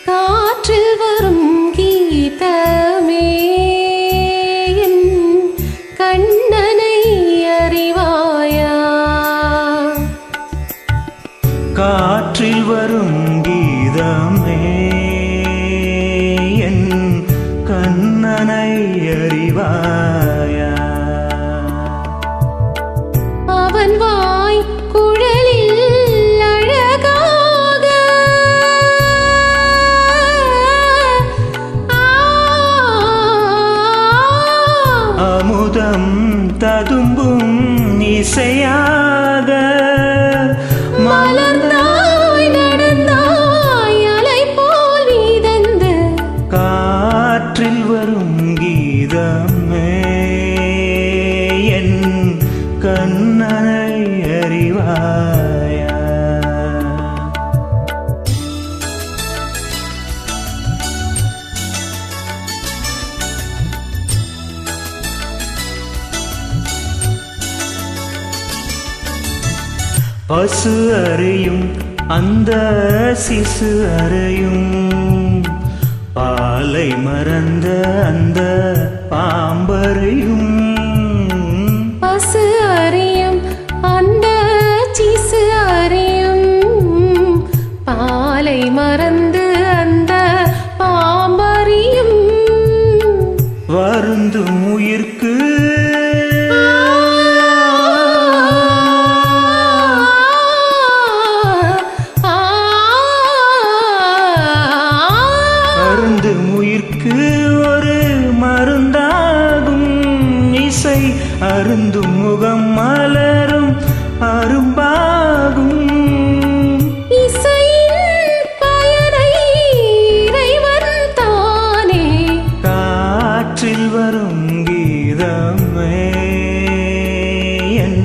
காற்றில் வரும் கீதமே என் கண்ணனை அறிவாயா? காற்றில் வரும் கீதமே என் கண்ணனை அறிவாயா? அவன் வாய் குழலில் அழகாக அமுதம் ததும்பும் இசையாக மலர்ந்தாய் நடந்தாய் அலை போல் வீதந்து காற்றில் வரும் கீதமே என் கண்ணனை அறிவாயா? பசு அறையும் அந்த சிசு அறையும் பாலை மறந்த அந்த பாம்பறையும் பசு அறியும் அந்த சிசு அறியும் பாலை மறந்து அந்த பாம்பறியும் வருந்தும் உயிர்க்கு ஒரு மருந்தாகும் இசை அருந்தும் முகம் மலரும் அரும்பாகும் இசையின் பயனை இறைவன் தானே. காற்றில் வரும் கீதமே என்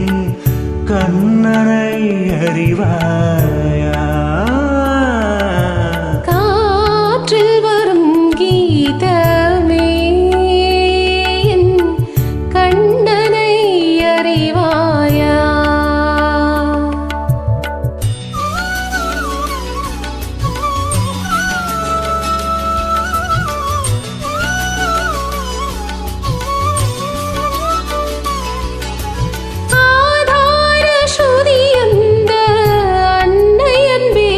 கண்ணனை அறிவாயா? காற்றில் வரும் கீதமே என் கண்ணனை அறிவாயா? ஆதார ஸ்ருதி அந்த அன்னை அன்பே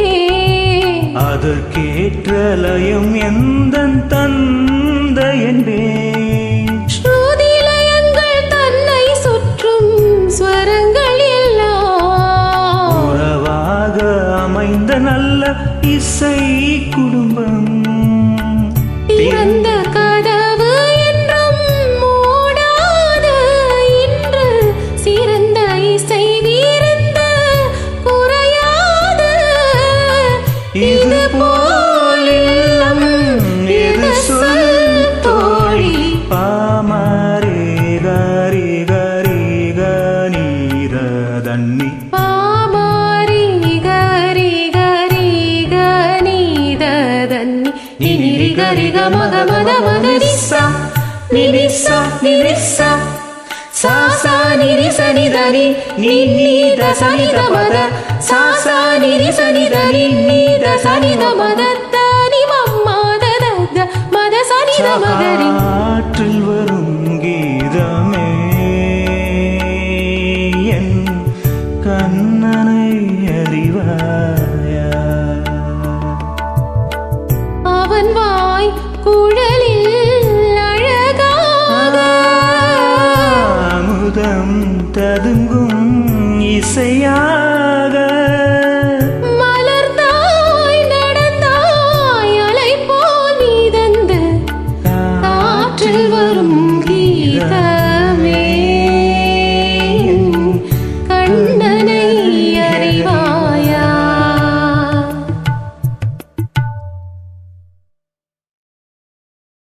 அதற்கேற்ற லயம் எந்தன் தந்தை என்பேன். ஸ்ருதி லயங்கள் தன்னை சுற்றும் ஸ்வரங்கள் எல்லாம் உறவாக அமைந்த நல்ல இசை குடும்பம் திறந்த கதவு என்றும் மூடாது இன்று சிறந்த இசை வீர்ந்து குறையாது. இது போல் இல்லம் இது சொல் தோழி பாமரே கரி கரி கனீர தண்ணி பாமாரி கரி கரி கனீத தன்னி நினிரி கரி கமக மத மத நிசா நினிசா நினிசா சாசா நிரி சனி தனி நின்னீத சனித மத சாசா நிரி சனி தனி நீத சனித மத தனி மம்மா தத மத சனித மகரி. காற்றில்